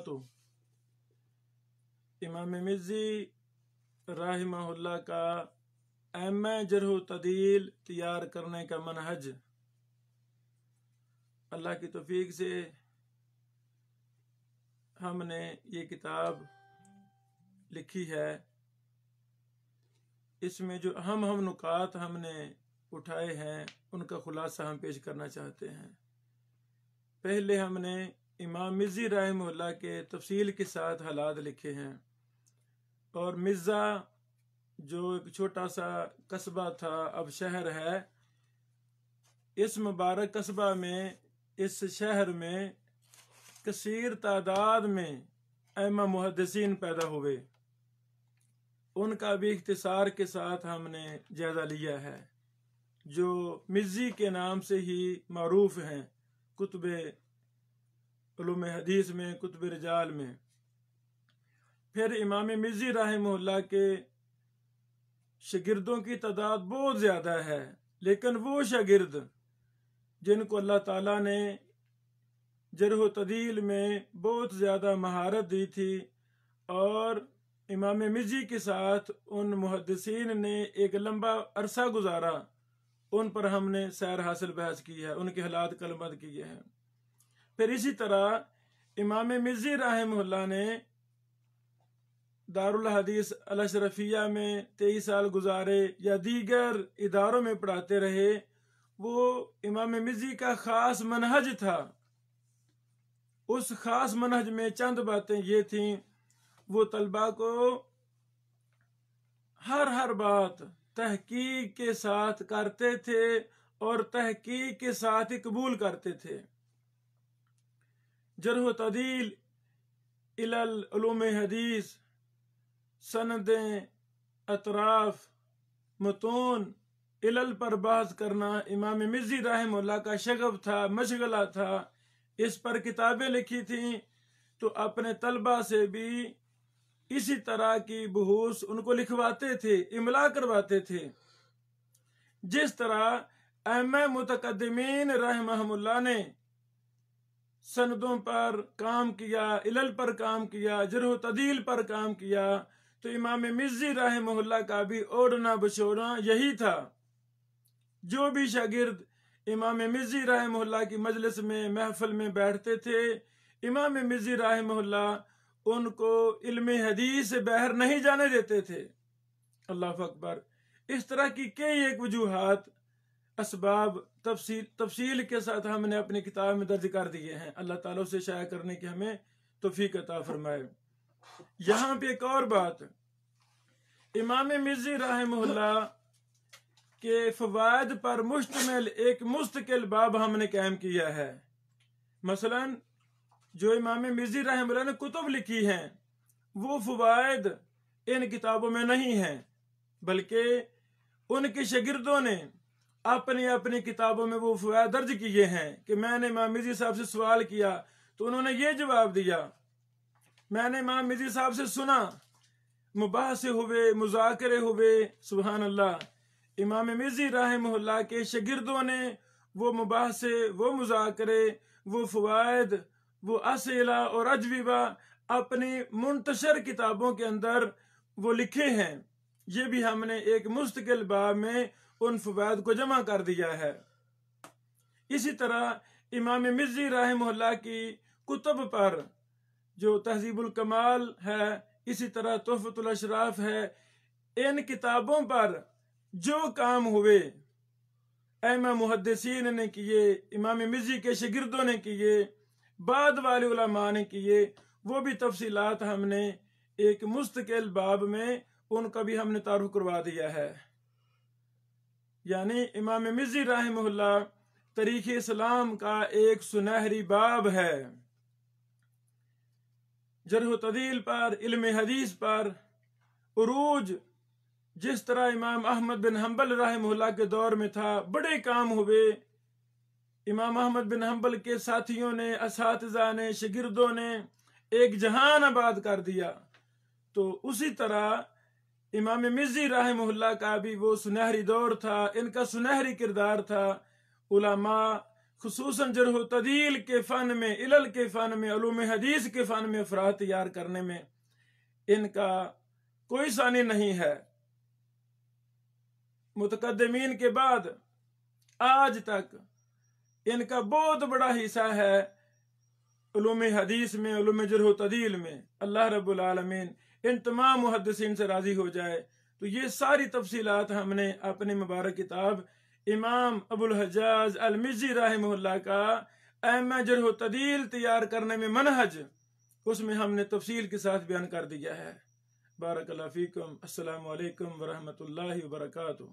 तो इमाम मिज़्ज़ी रहमहुल्लाह का एम.ए. जर्ह व तदील तैयार करने का मनहज अल्लाह की तौफीक से हमने ये किताब लिखी है। इसमें जो अहम नुकात हमने उठाए हैं उनका खुलासा हम पेश करना चाहते हैं। पहले हमने इमाम मिज़्ज़ी रहमहुल्लाह के तफसील के साथ हालात लिखे हैं और मिर्ज़ा जो एक छोटा सा कस्बा था अब शहर है, इस मुबारक कस्बा में इस शहर में कसीर तादाद में अइम्मा मुहद्दिसीन पैदा हुए, उनका भी इख्तिसार के साथ हमने जायजा लिया है जो मिज़्ज़ी के नाम से ही मारूफ हैं कुतुबे उलूम हदीस में, कुतुब रिजाल में। फिर इमाम मिज़्ज़ी रहमहुल्लाह के शागिर्दों की तादाद बहुत ज़्यादा है, लेकिन वो शागिर्द जिनको अल्लाह ताला ने जर्ह व तदील में बहुत ज़्यादा महारत दी थी और इमाम मिज़्ज़ी के साथ उन मुहद्दिसीन ने एक लंबा अरसा गुजारा, उन पर हमने सैर हासिल बहस की है, उनके हालात कलमद किए हैं। फिर इसी तरह इमाम मिज़्ज़ी रहमहुल्लाह ने दारुल हदीस अल अशरफिया में 23 साल गुजारे या दीगर इदारों में पढ़ाते रहे। वो इमाम मिज़्ज़ी का ख़ास मनहज था। उस ख़ास मनहज में चंद बातें ये थीं, वो तलबा को हर बात तहकीक के साथ करते थे और तहकीक के साथ ही कबूल करते थे। जर्ह व तदील, इलल, उलूम हदीस, सनदें, अतराफ, मतून, इलल पर बहस करना इमाम मिज़्ज़ी रहमहुल्लाह का शगफ था, मशगला था। इस पर किताबें लिखी थीं तो अपने तलबा से भी इसी तरह की बहूस उनको लिखवाते थे, इमला करवाते थे। जिस तरह अइम्मा मुतकद्दिमीन रहमहुल्लाह ने सनदों पर काम किया, इलल पर काम किया, जर्ह व तदील पर काम किया, तो इमाम मिज़्ज़ी रहमहुल्लाह का भी ओढ़ना बछोड़ना यही था। जो भी शागिर्द इमाम मिज़्ज़ी रहमहुल्लाह की मजलिस में, महफिल में बैठते थे, इमाम मिज़्ज़ी रहमहुल्लाह उनको इल्म हदीस से बाहर नहीं जाने देते थे। अल्लाह अकबर। इस तरह की कई एक वजूहात, असबाब तफसील के साथ हमने अपनी किताब में दर्ज कर दिए हैं। अल्लाह ताला से शाया करने की हमें तौफीक अता फरमाए। यहाँ पे एक और बात, इमाम मिज़्ज़ी रहमहुल्लाह के फवायद पर मुश्तमिल एक मुस्तकिल बाब हमने कायम किया है। मसलन जो इमाम मिज़्ज़ी रहमहुल्लाह ने कुतुब लिखी हैं वो फवायद इन किताबों में नहीं हैं, बल्कि उनके शागिर्दों ने अपनी अपनी किताबों में वो फवायद दर्ज किए हैं कि मैंने इमाम मिज़्ज़ी साहब से सवाल किया तो उन्होंने ये जवाब दिया, मैंने इमाम मिज़्ज़ी साहब से सुना, मुबाहसे हुए, मुज़ाकरे हुए। सुभान अल्लाह। इमाम मिज़्ज़ी रहमहुल्लाह के शागिर्दों ने वो मुबाहसे, वो मुज़ाकरे, वो फवायद, वो असीला और अजविबा अपनी मुंतशर किताबों के अंदर वो लिखे हैं। ये भी हमने एक मुस्तकिल बाब में उन फवायद को जमा कर दिया है। इसी तरह इमाम मिज़्ज़ी रहमहुल्लाह की कुतुब पर जो तहज़ीबुल कमाल है, इसी तरह तुहफ़तुल अशराफ है, इन किताबों पर जो काम हुए अइम्मा मुहद्दिसीन ने किए, इमाम मिज़्ज़ी के शागिर्दों ने किए, बाद वाले उलमा ने किए, वो भी तफसीलात हमने एक मुस्तकिल बाब में उनका भी हमने तारुफ करवा दिया है। यानी इमाम मिज़्ज़ी रहमहुल्लाह तारीख़ इस्लाम का एक सुनहरी बाब है। जर्ह व तदील पर, इल्म हदीस पर उरूज जिस तरह इमाम अहमद बिन हम्बल रहमहुल्लाह के दौर में था, बड़े काम हुए। इमाम अहमद बिन हम्बल के साथियों ने, असातिज़ा ने, शागिर्दों ने एक जहान आबाद कर दिया। तो उसी तरह इमाम मिज़्ज़ी रहमहुल्लाह का भी वो सुनहरी दौर था, इनका सुनहरी किरदार था। उलमा, خصوصاً جرح و تعدیل کے فن میں، علل کے فن میں، علوم حدیث کے فن میں افراد تیار کرنے میں ان کا کوئی ثانی نہیں ہے۔ متقدمین کے بعد آج تک ان کا بہت بڑا حصہ ہے علوم حدیث میں، علوم جرح و تعدیل میں۔ اللہ رب العالمین ان تمام محدثین سے راضی ہو جائے۔ تو یہ ساری تفصیلات ہم نے اپنی مبارک کتاب امام ابو الحجاج المزی رحمہ اللہ کا ائمہ جرح و تعدیل تیار کرنے میں منہج، اس میں ہم نے تفصیل کے ساتھ بیان کر دیا ہے۔ بارک اللہ فیکم۔ السلام علیکم ورحمۃ اللہ وبرکاتہ۔